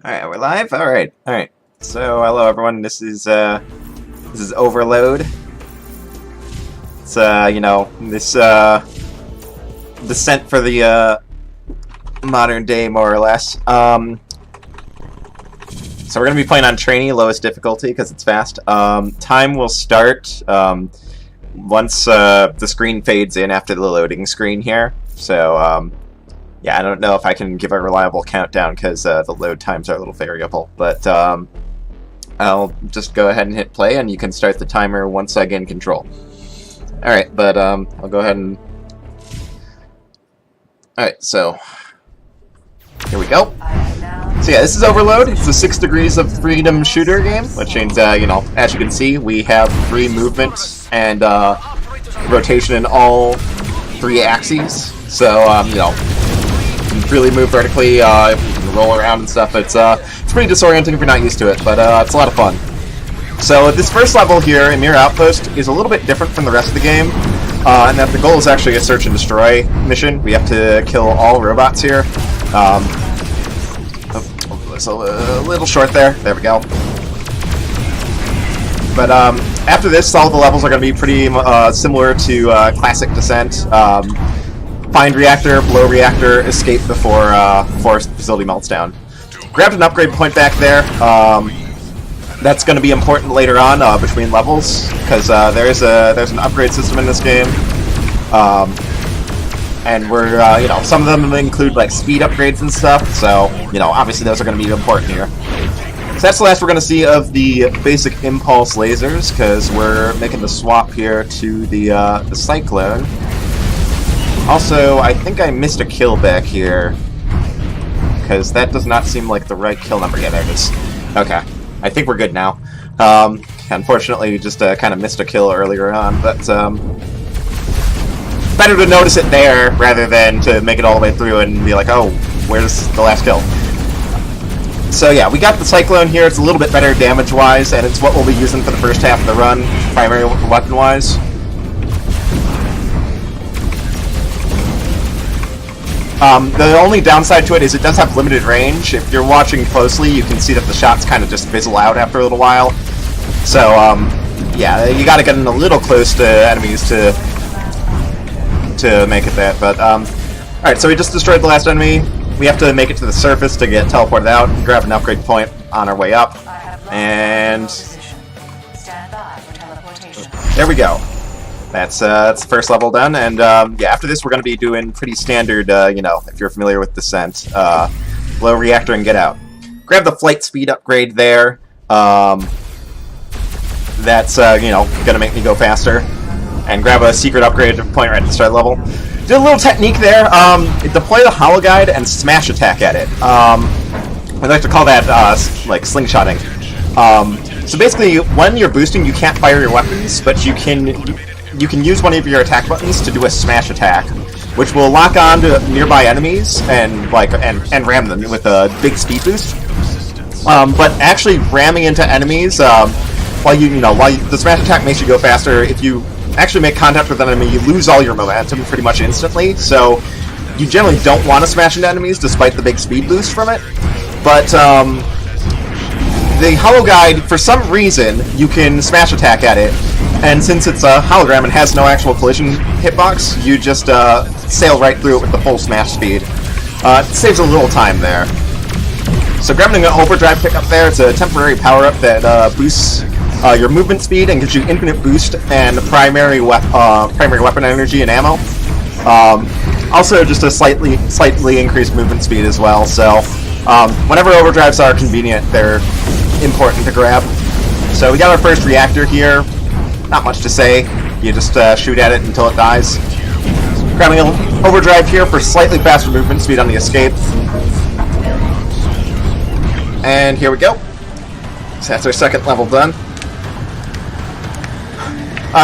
Alright, we're live? Alright, alright. So, hello everyone, this is Overload. It's, this, descent for the, modern day, more or less. So we're gonna be playing on Trainee, lowest difficulty, because it's fast. Time will start, once, the screen fades in after the loading screen here. So, yeah, I don't know if I can give a reliable countdown because the load times are a little variable, but I'll just go ahead and hit play, and you can start the timer once I gain control. Alright, but I'll go ahead and... Alright, so... Here we go. So yeah, this is Overload. It's a 6 Degrees of Freedom shooter game, which means, as you can see, we have free movement and rotation in all 3 axes. So, you can freely move vertically, you can roll around and stuff. It's pretty disorienting if you're not used to it, but it's a lot of fun. So this first level here, Emir Outpost, is a little bit different from the rest of the game, and that the goal is actually a search and destroy mission. We have to kill all robots here. It's a little short there. There we go. But after this, all the levels are going to be pretty similar to classic Descent. Find reactor, blow reactor, escape before facility melts down. Grabbed an upgrade point back there. That's going to be important later on between levels, because there's an upgrade system in this game, and we're some of them include like speed upgrades and stuff. So obviously those are going to be important here. So that's the last we're going to see of the basic impulse lasers, because we're making the swap here to the Cyclone. Also, I think I missed a kill back here, because that does not seem like the right kill number. Yeah, there it is. Okay, I think we're good now. Unfortunately, just kind of missed a kill earlier on, but better to notice it there rather than to make it all the way through and be like, oh, where's the last kill? So yeah, we got the Cyclone here. It's a little bit better damage-wise, and it's what we'll be using for the first half of the run, primary weapon-wise. The only downside to it is it does have limited range. If you're watching closely, you can see that the shots kind of just fizzle out after a little while. So, yeah, you gotta get in a little close to enemies to make it that. But, alright, so we just destroyed the last enemy. We have to make it to the surface to get teleported out, grab an upgrade point on our way up, and there we go. That's the first level done, and yeah, after this we're going to be doing pretty standard, if you're familiar with Descent, blow reactor and get out. Grab the flight speed upgrade there. That's going to make me go faster, and grab a secret upgrade point right at the start level. Did a little technique there. Deploy the Hollow Guide and smash attack at it. I like to call that like slingshotting. So basically, when you're boosting, you can't fire your weapons, but you can use one of your attack buttons to do a smash attack, which will lock on to nearby enemies and ram them with a big speed boost. But actually ramming into enemies, while the smash attack makes you go faster, if you actually make contact with an enemy, you lose all your momentum pretty much instantly. So you generally don't want to smash into enemies despite the big speed boost from it. But the Hollow Guide, for some reason, you can smash attack at it, and since it's a hologram and has no actual collision hitbox, you just sail right through it with the full smash speed. It saves a little time there. So grabbing an overdrive pickup there, it's a temporary power-up that boosts your movement speed and gives you infinite boost and primary weapon energy and ammo. Also just a slightly increased movement speed as well, so whenever overdrives are convenient, they're important to grab. So we got our first reactor here. Not much to say. You just shoot at it until it dies. Grabbing an overdrive here for slightly faster movement speed on the escape. And here we go. So that's our second level done.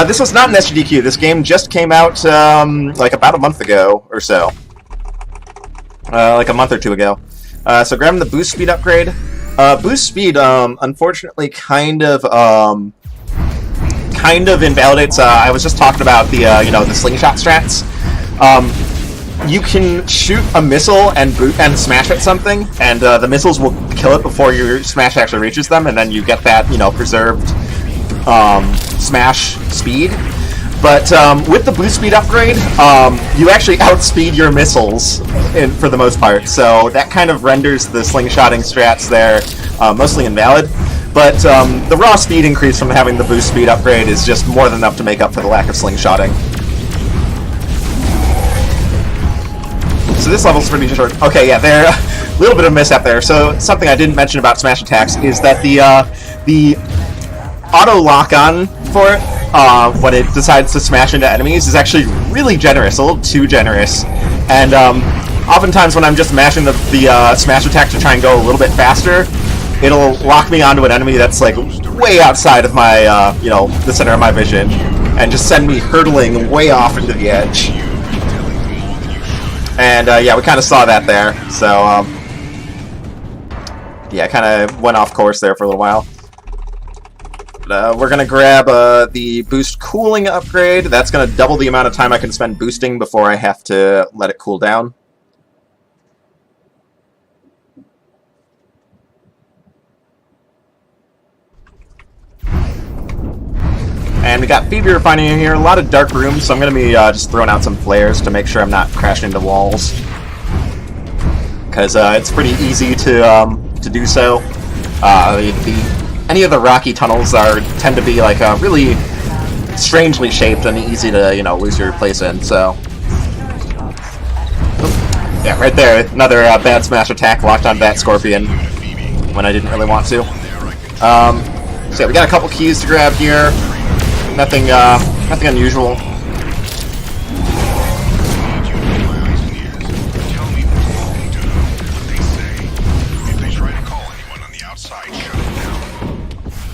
This was not an SGDQ. This game just came out like about a month ago or so. Like a month or two ago. So grabbing the boost speed upgrade. Boost speed, unfortunately, kind of invalidates. I was just talking about the the slingshot strats. you can shoot a missile and smash at something, and the missiles will kill it before your smash actually reaches them, and then you get that, you know, preserved smash speed. But with the boost speed upgrade, you actually outspeed your missiles for the most part, so that kind of renders the slingshotting strats there mostly invalid. But the raw speed increase from having the boost speed upgrade is just more than enough to make up for the lack of slingshotting. So this level's pretty short. Okay, yeah, there a little bit of mishap there. So something I didn't mention about smash attacks is that the auto lock-on for it when it decides to smash into enemies is actually really generous, a little too generous. And oftentimes when I'm just mashing the smash attack to try and go a little bit faster, it'll lock me onto an enemy that's like way outside of my, you know, the center of my vision, and just send me hurtling way off into the edge. And yeah, we kind of saw that there. So yeah, kind of went off course there for a little while. But, we're gonna grab the boost cooling upgrade. That's gonna double the amount of time I can spend boosting before I have to let it cool down. And we got feed refining in here, a lot of dark rooms, so I'm going to be just throwing out some flares to make sure I'm not crashing into walls. Because it's pretty easy to do so. Any of the rocky tunnels tend to be like really strangely shaped and easy to, you know, lose your place in, so... Yeah, right there, another bad smash attack locked on that Scorpion when I didn't really want to. So yeah, we got a couple keys to grab here. Nothing unusual.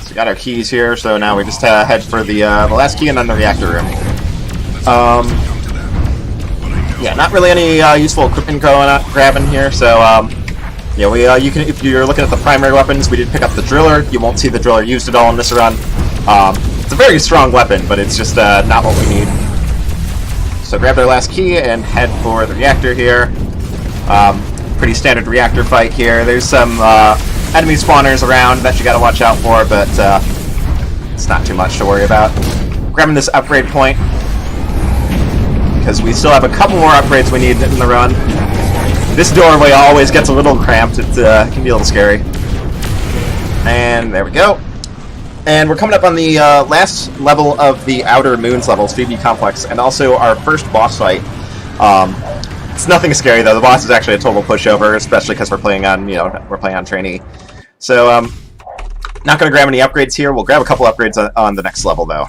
So we got our keys here, so now we just head for the last key and then the reactor room. Yeah, not really any useful equipment grabbing here, so yeah, you can, if you're looking at the primary weapons, we did pick up the driller. You won't see the driller used at all in this run. It's a very strong weapon, but it's just not what we need. So grab our last key and head for the reactor here. Pretty standard reactor fight here. There's some enemy spawners around that you gotta watch out for, but it's not too much to worry about. Grabbing this upgrade point, because we still have a couple more upgrades we need in the run. This doorway always gets a little cramped. It can be a little scary. And there we go. And we're coming up on the last level of the Outer Moons levels, Phoebe Complex, and also our first boss fight. It's nothing scary though. The boss is actually a total pushover, especially because we're playing on, you know, we're playing on trainee. So not going to grab any upgrades here. We'll grab a couple upgrades on the next level though.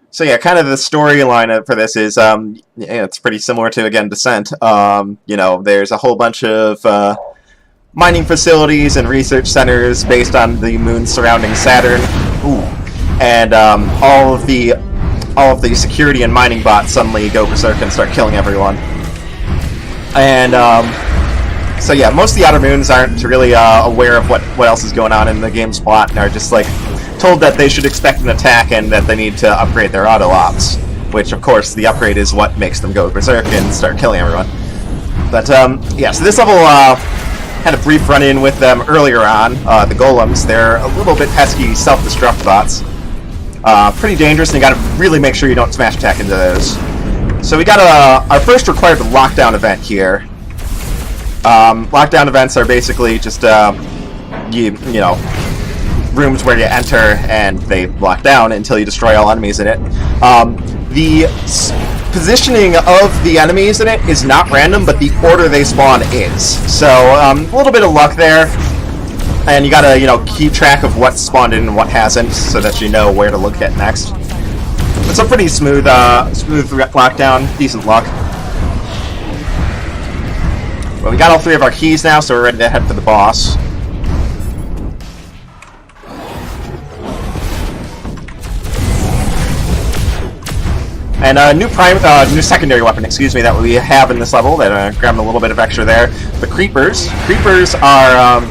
So yeah, kind of the storyline for this is, yeah, it's pretty similar to, again, Descent. You know, there's a whole bunch of mining facilities and research centers based on the moons surrounding Saturn. Ooh. And all of the security and mining bots suddenly go berserk and start killing everyone. And so yeah, most of the Outer Moons aren't really aware of what else is going on in the game's plot, and are just like told that they should expect an attack and that they need to upgrade their auto ops, which of course the upgrade is what makes them go berserk and start killing everyone. But yeah, so this level had a brief run-in with them earlier on. The golems, they're a little bit pesky self-destruct bots. Pretty dangerous, and you gotta really make sure you don't smash attack into those. So we got our first required lockdown event here. Lockdown events are basically just you know, rooms where you enter and they lock down until you destroy all enemies in it. The positioning of the enemies in it is not random, but the order they spawn is. So a little bit of luck there, and you gotta, you know, keep track of what's spawned in and what hasn't, so that you know where to look at next. It's a pretty smooth lockdown, decent luck. Well, we got all three of our keys now, so we're ready to head for the boss. And a new secondary weapon, excuse me, that we have in this level, that grabbing a little bit of extra there. The Creepers. Creepers are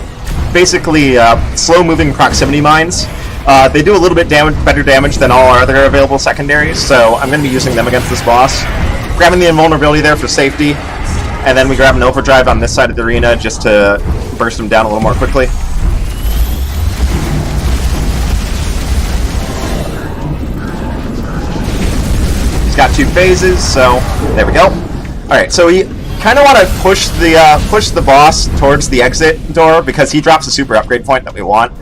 basically slow-moving proximity mines. They do a little bit better damage than all our other available secondaries, so I'm going to be using them against this boss. Grabbing the invulnerability there for safety, and then we grab an overdrive on this side of the arena just to burst him down a little more quickly. He's got 2 phases, so there we go. Alright, so we kind of want to push the boss towards the exit door because he drops a super upgrade point that we want.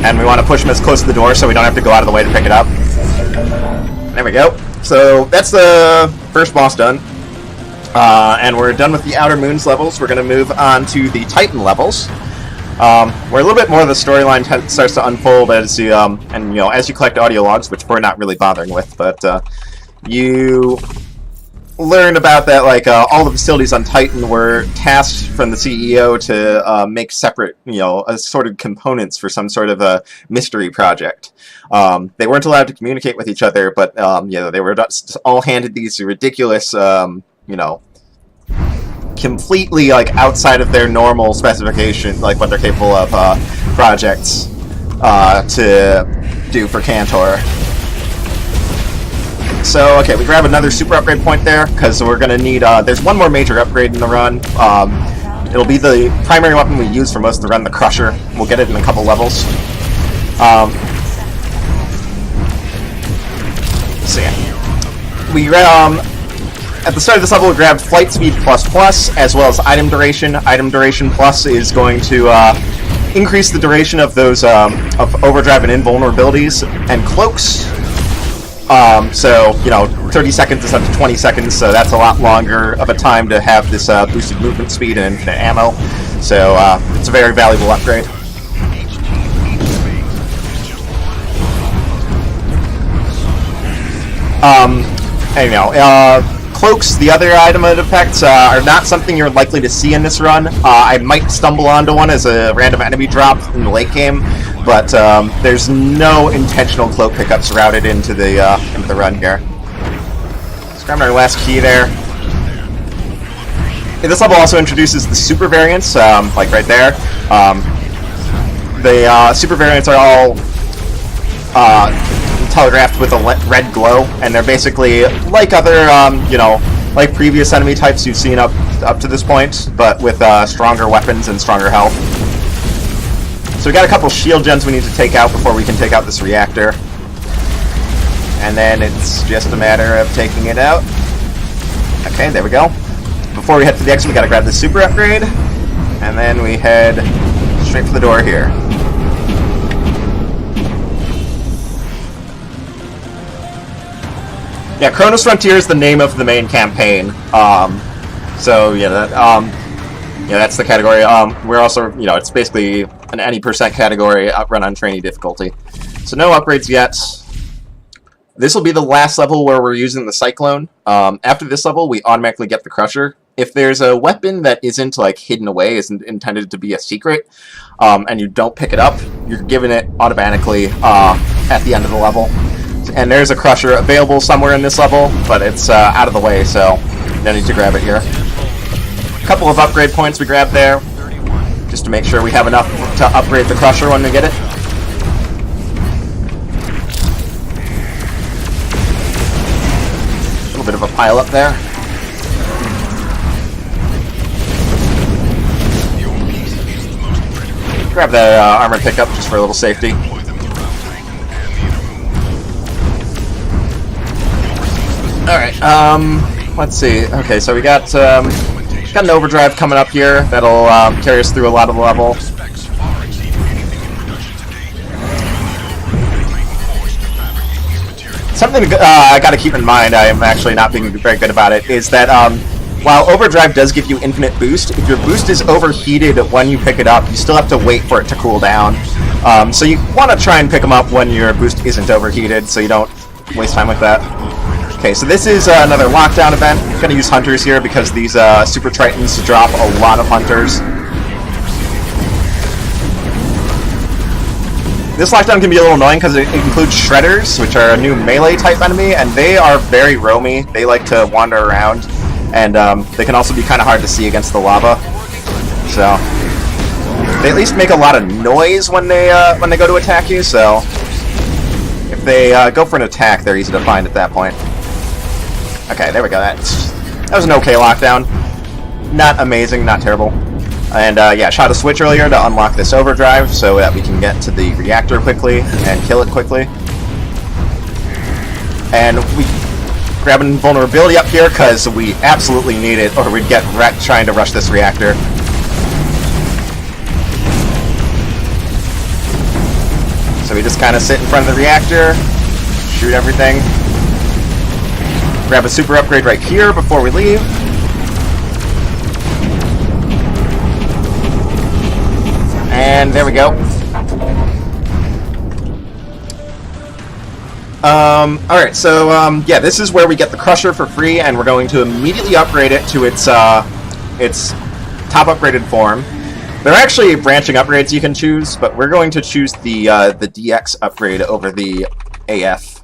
And we want to push him as close to the door so we don't have to go out of the way to pick it up. There we go. So that's the first boss done. And we're done with the Outer Moons levels. We're going to move on to the Titan levels. Where a little bit more of the storyline starts to unfold as you, as you collect audio logs, which we're not really bothering with, but you learn about that, like, all the facilities on Titan were tasked from the CEO to make separate, assorted components for some sort of a mystery project. They weren't allowed to communicate with each other, but, they were just all handed these ridiculous, completely, like, outside of their normal specification, like, what they're capable of, projects, to do for Cantor. So, okay, we grab another super upgrade point there, because we're going to need, there's one more major upgrade in the run. It'll be the primary weapon we use for most of the run, the Crusher. We'll get it in a couple levels. So yeah. We, at the start of this level, we grabbed Flight Speed ++, as well as Item Duration. Item Duration Plus is going to, increase the duration of those, of Overdrive and Invulnerabilities and Cloaks. So, 30 seconds is up to 20 seconds, so that's a lot longer of a time to have this boosted movement speed and infinite ammo. So, it's a very valuable upgrade. Cloaks, the other item effects, are not something you're likely to see in this run. I might stumble onto one as a random enemy drop in the late game, but there's no intentional cloak pickups routed into the run here. Let's grab our last key there. This level also introduces the super variants, like right there. The super variants are all telegraphed with a red glow, and they're basically like other, like previous enemy types you've seen up to this point, but with stronger weapons and stronger health. So we got a couple shield gens we need to take out before we can take out this reactor. And then it's just a matter of taking it out. Okay, there we go. Before we head to the exit, we gotta grab the super upgrade, and then we head straight for the door here. Yeah, Cronus Frontier is the name of the main campaign. So yeah, that's the category. We're also, it's basically an any percent category run on trainee difficulty. So no upgrades yet. This will be the last level where we're using the Cyclone. After this level, we automatically get the Crusher. If there's a weapon that isn't like hidden away, isn't intended to be a secret, and you don't pick it up, you're given it automatically at the end of the level. And there's a Crusher available somewhere in this level, but it's out of the way, so no need to grab it here. A couple of upgrade points we grabbed there, just to make sure we have enough to upgrade the Crusher when we get it. A little bit of a pile up there. Grab the armor pickup just for a little safety. Alright, let's see. Okay, so we got an overdrive coming up here that'll carry us through a lot of the level. Something I gotta keep in mind, I am actually not being very good about it, is that while overdrive does give you infinite boost, if your boost is overheated when you pick it up, you still have to wait for it to cool down. So you want to try and pick them up when your boost isn't overheated, so you don't waste time with that. Okay, so this is another lockdown event. I'm going to use hunters here because these Super Tritons drop a lot of hunters. This lockdown can be a little annoying because it includes Shredders, which are a new melee type enemy, and they are very roamy. They like to wander around, and they can also be kind of hard to see against the lava. So they at least make a lot of noise when they go to attack you, so if they go for an attack, they're easy to find at that point. Okay, there we go. That was an okay lockdown. Not amazing, not terrible. And yeah, shot a switch earlier to unlock this overdrive so that we can get to the reactor quickly and kill it quickly. And we grab an invulnerability up here because we absolutely need it, or we'd get wrecked trying to rush this reactor. So we just kind of sit in front of the reactor, shoot everything. Grab a super upgrade right here before we leave. And there we go. Alright, so yeah, this is where we get the Crusher for free, and we're going to immediately upgrade it to its top upgraded form. There are actually branching upgrades you can choose, but we're going to choose the DX upgrade over the AF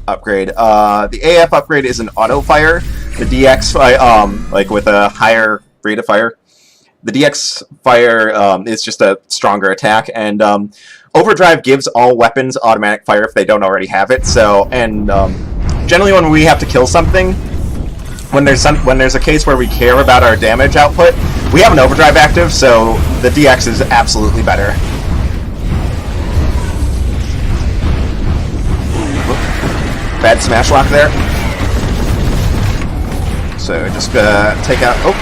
upgrade. The AF upgrade is an auto fire. The DX like with a higher rate of fire. The DX fire is just a stronger attack, and Overdrive gives all weapons automatic fire if they don't already have it. So, and generally when we have to kill something, when there's a case where we care about our damage output, we have an Overdrive active, so the DX is absolutely better. Bad smash lock there. So just take out... Oh,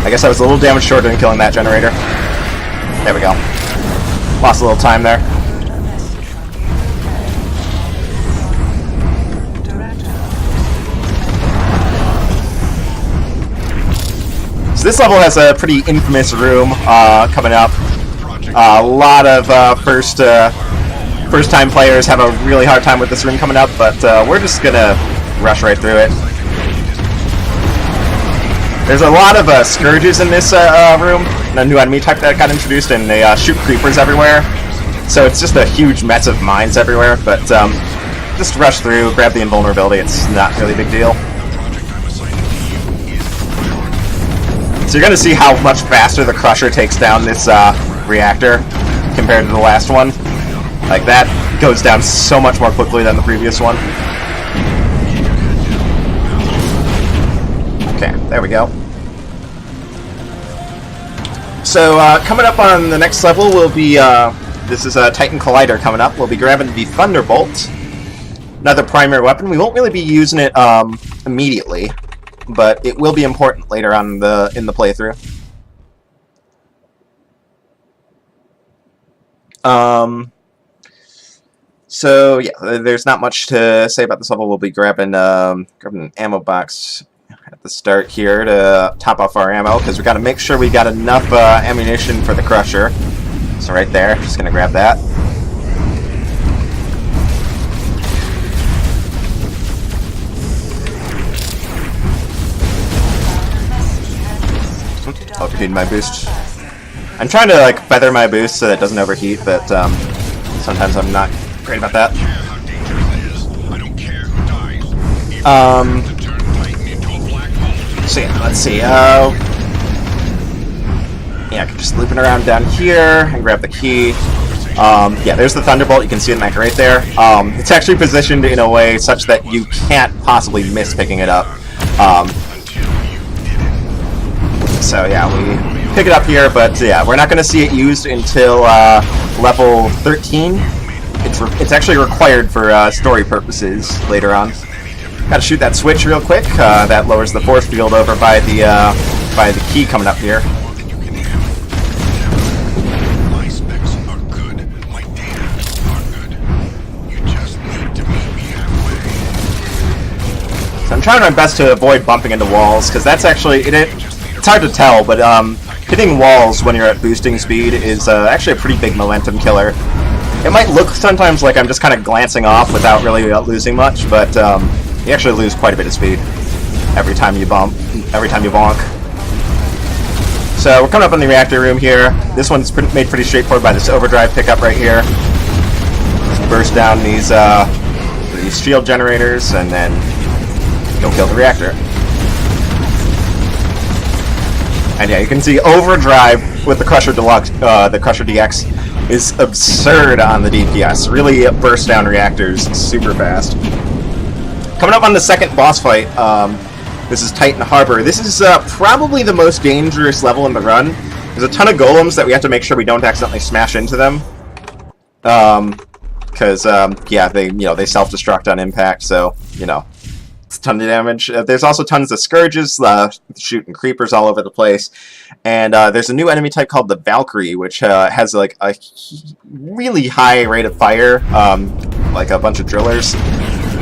I guess I was a little damage short in killing that generator. There we go. Lost a little time there. So this level has a pretty infamous room coming up. A lot of first-time players have a really hard time with this room coming up, but we're just gonna rush right through it. There's a lot of scourges in this room, a new enemy type that got introduced, and they shoot creepers everywhere. So it's just a huge mess of mines everywhere, but just rush through, grab the invulnerability, it's not really a big deal. So you're going to see how much faster the Crusher takes down this reactor compared to the last one. Like, that goes down so much more quickly than the previous one. Okay, there we go. So, coming up on the next level will be, this is a Titan Collider coming up. We'll be grabbing the Thunderbolt, another primary weapon. We won't really be using it immediately, but it will be important later on in the playthrough. So, yeah, there's not much to say about this level. We'll be grabbing an ammo box at the start here to top off our ammo, because we got to make sure we got enough ammunition for the Crusher. So right there, just gonna grab that. Overheating my boost. I'm trying to like feather my boost so that it doesn't overheat, but sometimes I'm not great about that. So yeah, let's see. Yeah, I can just loop it around down here and grab the key. Yeah, there's the Thunderbolt. You can see it mech right there. It's actually positioned in a way such that you can't possibly miss picking it up. So yeah, we pick it up here, but yeah, we're not going to see it used until level 13. It's actually required for story purposes later on. Gotta shoot that switch real quick. That lowers the force field over by the key coming up here. So I'm trying my best to avoid bumping into walls, because that's actually it's hard to tell, but hitting walls when you're at boosting speed is actually a pretty big momentum killer. It might look sometimes like I'm just kind of glancing off without really losing much, but you actually lose quite a bit of speed every time you bonk. So we're coming up in the reactor room here. This one's made pretty straightforward by this overdrive pickup right here. Just burst down these shield generators and then go kill the reactor. And yeah, you can see overdrive with the Crusher Deluxe, the Crusher DX is absurd on the DPS. Really bursts down reactors super fast. Coming up on the second boss fight, this is Titan Harbor. This is probably the most dangerous level in the run. There's a ton of golems that we have to make sure we don't accidentally smash into them. Because, yeah, they self-destruct on impact, so, it's a ton of damage. There's also tons of scourges, shooting creepers all over the place. And there's a new enemy type called the Valkyrie, which has, like, a really high rate of fire, like a bunch of drillers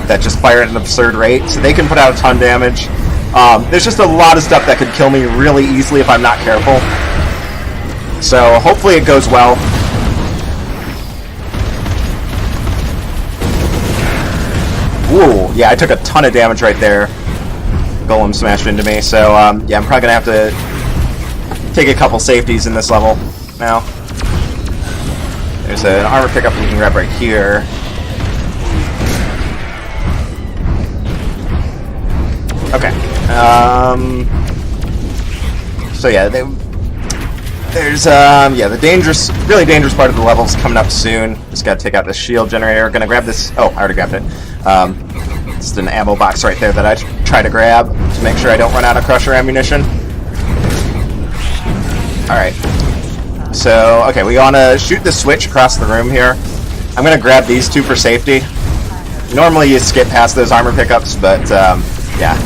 that just fire at an absurd rate, so they can put out a ton of damage. There's just a lot of stuff that could kill me really easily if I'm not careful. So hopefully it goes well. Ooh, yeah, I took a ton of damage right there. Golem smashed into me, so yeah, I'm probably gonna have to take a couple safeties in this level now. There's an armor pickup we can grab right here. Okay. So yeah, there's yeah, the really dangerous part of the level is coming up soon. Just gotta take out this shield generator. Gonna grab this. Oh, I already grabbed it. Just an ammo box right there that I try to grab to make sure I don't run out of crusher ammunition. All right. So okay, we wanna shoot the switch across the room here. I'm gonna grab these two for safety. Normally you skip past those armor pickups, but yeah.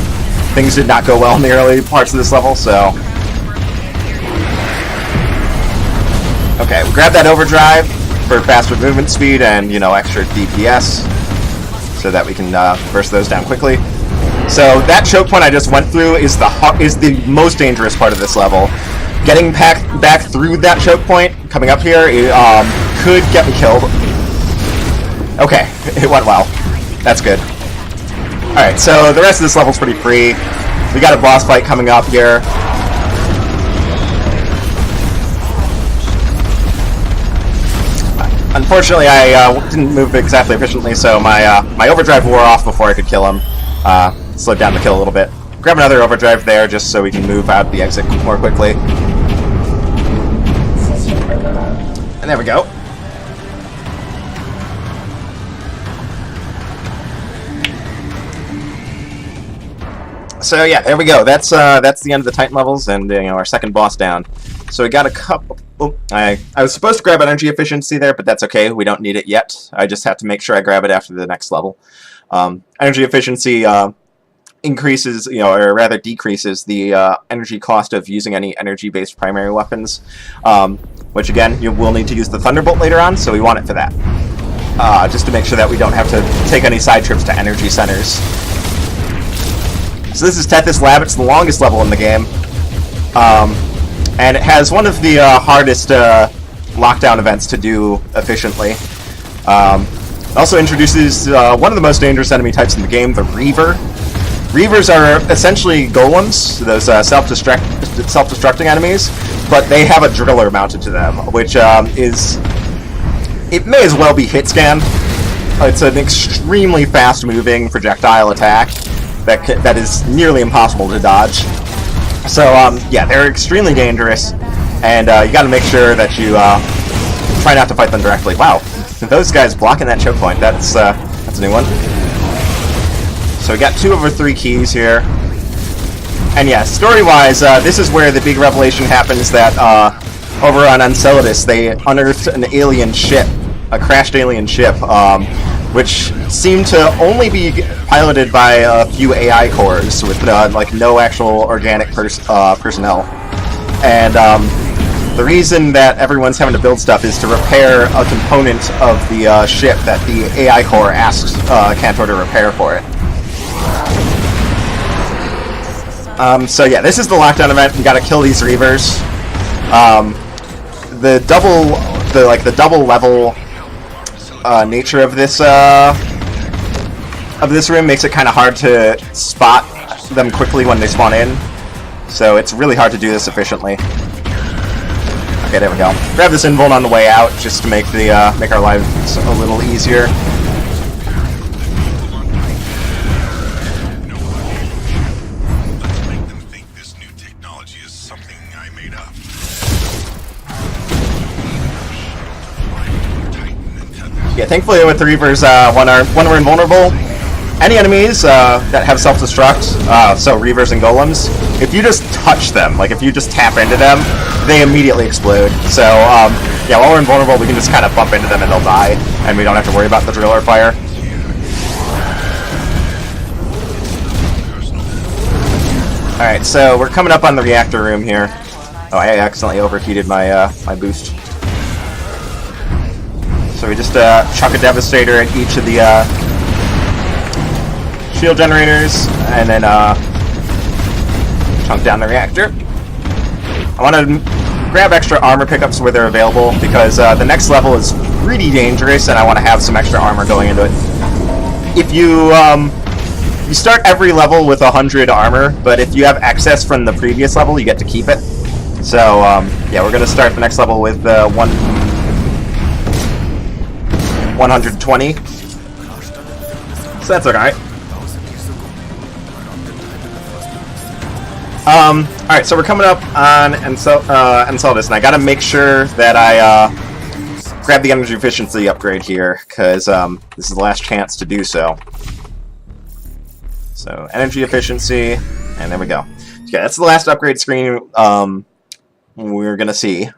Things did not go well in the early parts of this level, so... Okay, we'll grab that overdrive for faster movement speed and, extra DPS, so that we can burst those down quickly. So that choke point I just went through is the most dangerous part of this level. Getting back through that choke point, coming up here, could get me killed. Okay, it went well. That's good. Alright, so the rest of this level's pretty free. We got a boss fight coming up here. Unfortunately, I didn't move exactly efficiently, so my overdrive wore off before I could kill him. Slowed down the kill a little bit. Grab another overdrive there just so we can move out the exit more quickly. And there we go. So yeah, there we go. That's the end of the Titan levels, and our second boss down. So we got a couple. Oh, I was supposed to grab energy efficiency there, but that's okay. We don't need it yet. I just have to make sure I grab it after the next level. Energy efficiency increases, or rather decreases the energy cost of using any energy-based primary weapons. Which again, you will need to use the Thunderbolt later on, so we want it for that. Just to make sure that we don't have to take any side trips to energy centers. So this is Tethys Lab. It's the longest level in the game. And it has one of the hardest lockdown events to do efficiently. It also introduces one of the most dangerous enemy types in the game, the Reaver. Reavers are essentially golems, those self-destructing enemies, but they have a driller mounted to them, which it may as well be hit scan. It's an extremely fast-moving projectile attack that is nearly impossible to dodge. So yeah, they're extremely dangerous, and you got to make sure that you try not to fight them directly. Wow, those guys blocking that choke point. That's a new one. So we got 2 over 3 keys here, and yeah, story-wise, this is where the big revelation happens that over on Enceladus they unearthed an alien ship, a crashed alien ship. Which seem to only be piloted by a few AI cores with like no actual organic personnel. And the reason that everyone's having to build stuff is to repair a component of the ship that the AI core asked Cantor to repair for it. So yeah, this is the lockdown event. We gotta kill these Reavers. The double level nature of this room makes it kind of hard to spot them quickly when they spawn in, so it's really hard to do this efficiently. Okay, there we go. Grab this invuln on the way out just to make our lives a little easier. Yeah, thankfully with the Reavers, when we're invulnerable, any enemies that have self-destruct, so Reavers and Golems, if you just touch them, like if you just tap into them, they immediately explode. So, yeah, while we're invulnerable, we can just kind of bump into them and they'll die, and we don't have to worry about the driller fire. Alright, so we're coming up on the reactor room here. Oh, I accidentally overheated my my boost. So we just chuck a Devastator at each of the shield generators, and then chunk down the reactor. I want to grab extra armor pickups where they're available, because the next level is pretty dangerous, and I want to have some extra armor going into it. If you you start every level with 100 armor, but if you have excess from the previous level, you get to keep it. So, yeah, we're going to start the next level with 120. So that's alright. Alright, so we're coming up on Enceladus, and I gotta make sure that I grab the energy efficiency upgrade here, because this is the last chance to do so. So, energy efficiency, and there we go. Yeah, that's the last upgrade screen we're gonna see.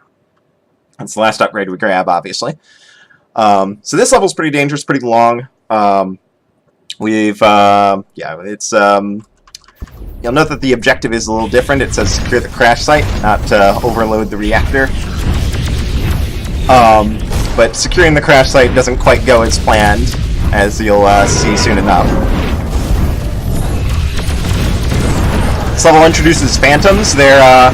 That's the last upgrade we grab, obviously. So this level's pretty dangerous, pretty long. Yeah, it's you'll note that the objective is a little different. It says secure the crash site, not overload the reactor. But securing the crash site doesn't quite go as planned, as you'll see soon enough. This level introduces phantoms. They're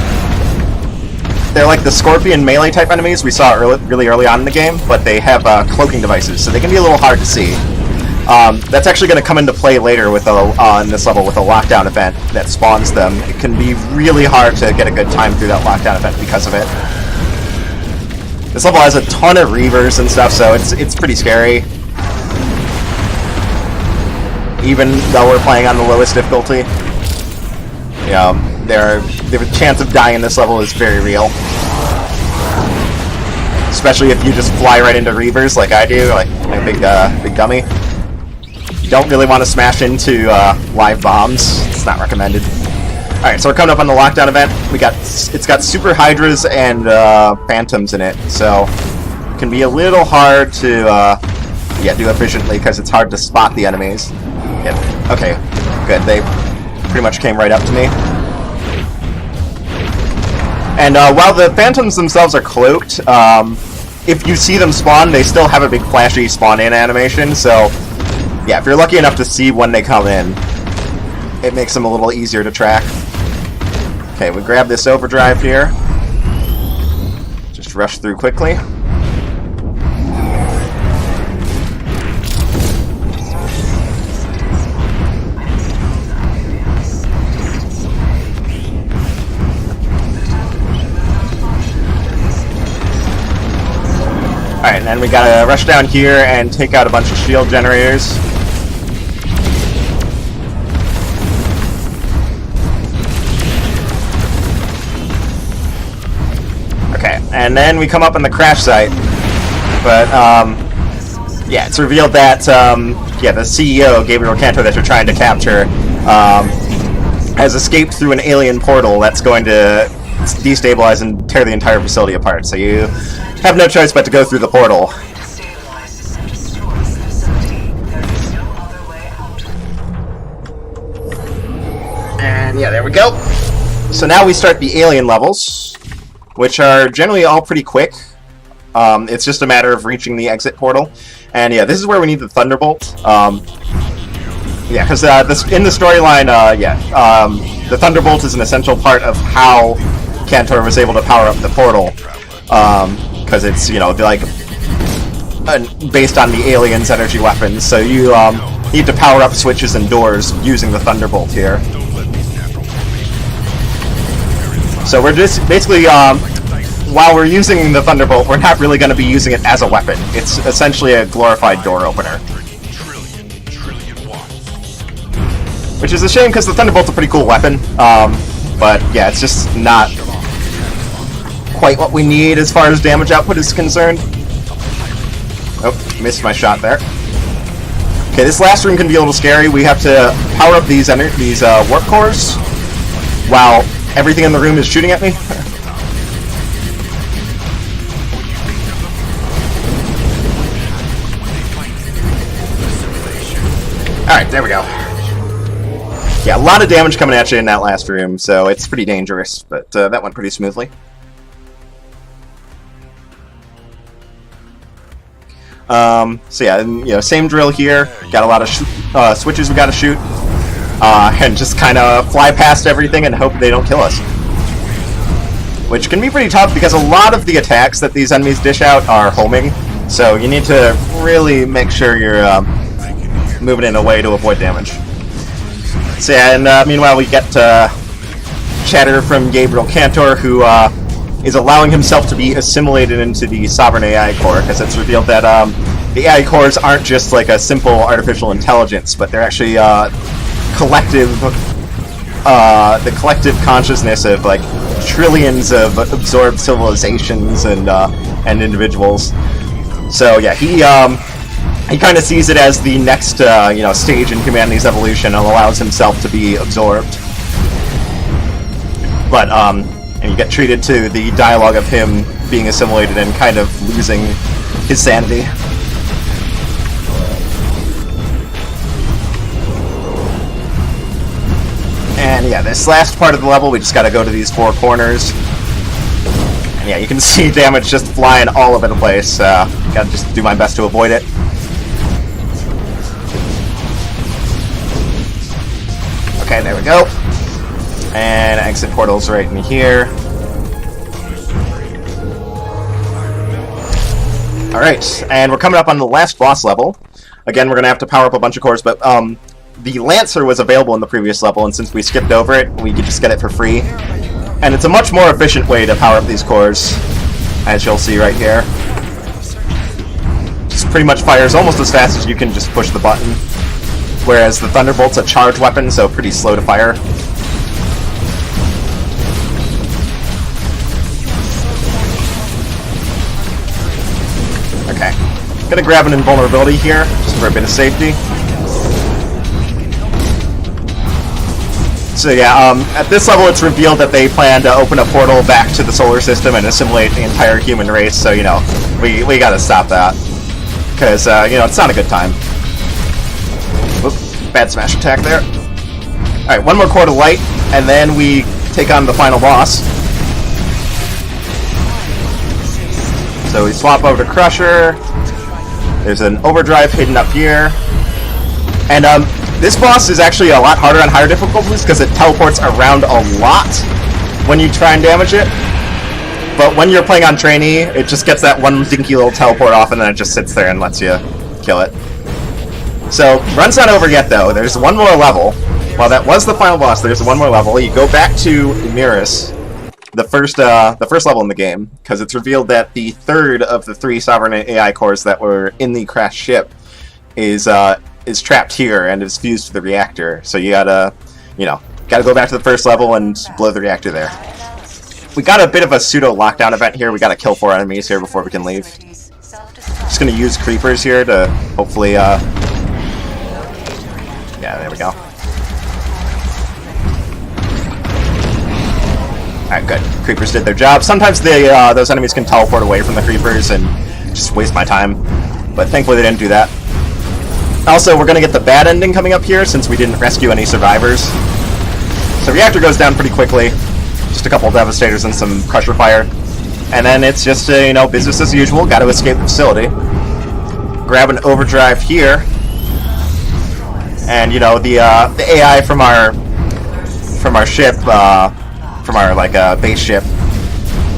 like the Scorpion melee type enemies we saw really early on in the game, but they have cloaking devices, so they can be a little hard to see. That's actually going to come into play later with in this level with a lockdown event that spawns them. It can be really hard to get a good time through that lockdown event because of it. This level has a ton of Reavers and stuff, so it's pretty scary. Even though we're playing on the lowest difficulty. Yeah, the chance of dying in this level is very real. Especially if you just fly right into Reavers like I do, like a big dummy. You don't really want to smash into live bombs. It's not recommended. Alright, so we're coming up on the lockdown event. It's got Super Hydras and Phantoms in it, so it can be a little hard to do efficiently because it's hard to spot the enemies. Yeah, okay, good. They pretty much came right up to me. And while the Phantoms themselves are cloaked, if you see them spawn, they still have a big flashy spawn-in animation, so yeah, if you're lucky enough to see when they come in, it makes them a little easier to track. Okay, we grab this overdrive here. Just rush through quickly. Alright, and then we gotta rush down here and take out a bunch of shield generators. Okay, and then we come up on the crash site. But, yeah, it's revealed that, the CEO, Gabriel Canto, that you're trying to capture, has escaped through an alien portal that's going to destabilize and tear the entire facility apart. So you have no choice but to go through the portal. And yeah, there we go. So now we start the alien levels, which are generally all pretty quick. It's just a matter of reaching the exit portal. And yeah, this is where we need the Thunderbolt. Yeah, because in the storyline, the Thunderbolt is an essential part of how Cantor was able to power up the portal. Because it's, like, based on the aliens' energy weapons. So you need to power up switches and doors using the Thunderbolt here. So we're just basically, while we're using the Thunderbolt, we're not really going to be using it as a weapon. It's essentially a glorified door opener. Which is a shame because the Thunderbolt's a pretty cool weapon. But yeah, it's just not quite what we need as far as damage output is concerned. Oh, missed my shot there. Okay, this last room can be a little scary. We have to power up these warp cores while everything in the room is shooting at me. Alright, there we go. Yeah, a lot of damage coming at you in that last room, so it's pretty dangerous, but that went pretty smoothly. So yeah, and, you know, same drill here. Got a lot of switches we gotta shoot, and just kind of fly past everything and hope they don't kill us. Which can be pretty tough because a lot of the attacks that these enemies dish out are homing, so you need to really make sure you're moving in a way to avoid damage. So yeah, and meanwhile we get chatter from Gabriel Cantor, who is allowing himself to be assimilated into the Sovereign AI core, because it's revealed that the AI cores aren't just like a simple artificial intelligence, but they're actually the collective consciousness of like trillions of absorbed civilizations and individuals. So yeah, he kind of sees it as the next stage in humanity's evolution and allows himself to be absorbed. But and you get treated to the dialogue of him being assimilated and kind of losing his sanity. And yeah, this last part of the level, we just gotta go to these four corners. And yeah, you can see damage just flying all over the place. Gotta just do my best to avoid it. Okay, there we go. And exit portal's right in here. Alright, and we're coming up on the last boss level. Again, we're going to have to power up a bunch of cores, but the Lancer was available in the previous level, and since we skipped over it, we could just get it for free. And it's a much more efficient way to power up these cores, as you'll see right here. Just pretty much fires almost as fast as you can just push the button. Whereas the Thunderbolt's a charged weapon, so pretty slow to fire. Okay. Gonna grab an invulnerability here, just for a bit of safety. So yeah, at this level it's revealed that they plan to open a portal back to the solar system and assimilate the entire human race, so, you know, we gotta stop that. Because, it's not a good time. Bad smash attack there. Alright, one more core to light, and then we take on the final boss. So we swap over to Crusher. There's an overdrive hidden up here. And this boss is actually a lot harder on higher difficulties because it teleports around a lot when you try and damage it. But when you're playing on trainee, it just gets that one dinky little teleport off and then it just sits there and lets you kill it. So, run's not over yet, though. There's one more level. While that was the final boss, there's one more level. You go back to Mirus, the first level in the game, because it's revealed that the third of the 3 Sovereign AI cores that were in the crashed ship is trapped here and is fused to the reactor. So you gotta go back to the first level and blow the reactor there. We got a bit of a pseudo lockdown event here. We gotta kill 4 enemies here before we can leave. Just gonna use creepers here to hopefully yeah, there we go. Alright, good. Creepers did their job. Sometimes those enemies can teleport away from the creepers and just waste my time. But thankfully they didn't do that. Also, we're going to get the bad ending coming up here since we didn't rescue any survivors. So reactor goes down pretty quickly. Just a couple of devastators and some crusher fire. And then it's just, business as usual. Got to escape the facility. Grab an overdrive here. And the AI from our ship, from our base ship,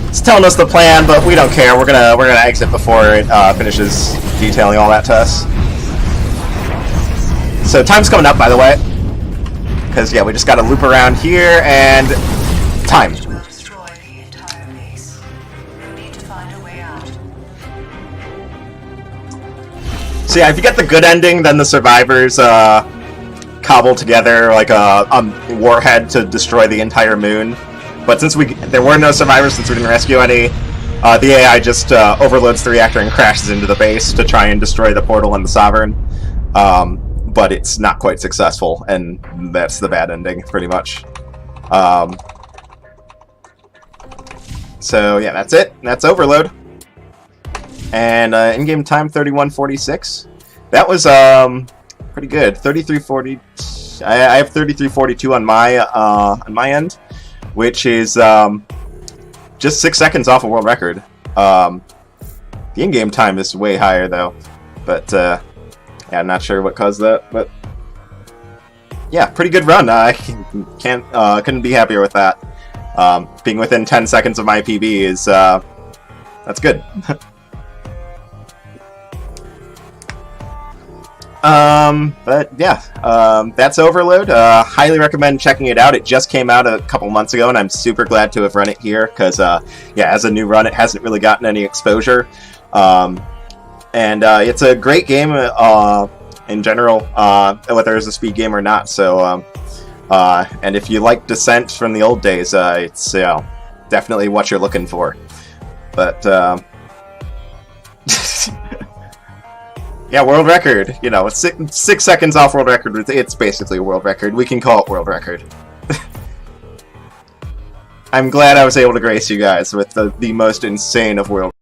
it's telling us the plan, but we don't care. We're gonna exit before it finishes detailing all that to us. So time's coming up, by the way, because yeah, we just got to loop around here and time. So yeah, if you get the good ending, then the survivors cobble together like a warhead to destroy the entire moon. But since there were no survivors, since we didn't rescue any, the AI just overloads the reactor and crashes into the base to try and destroy the portal and the Sovereign. but it's not quite successful, and that's the bad ending, pretty much. So yeah, that's it. That's Overload. And in-game time 31:46. That was pretty good. 33:40. I have 33:42 on my end, which is just 6 seconds off a world record. The in-game time is way higher though, but yeah, I'm not sure what caused that. But yeah, pretty good run. I couldn't be happier with that. Being within 10 seconds of my PB is that's good. But yeah, that's Overload. Highly recommend checking it out. It just came out a couple months ago, and I'm super glad to have run it here, because, yeah, as a new run, it hasn't really gotten any exposure. And it's a great game, in general, whether it's a speed game or not, so, and if you like Descent from the old days, it's, you know, definitely what you're looking for. But, yeah, world record. You know, 6 seconds off world record. It's basically a world record. We can call it world record. I'm glad I was able to grace you guys with the most insane of world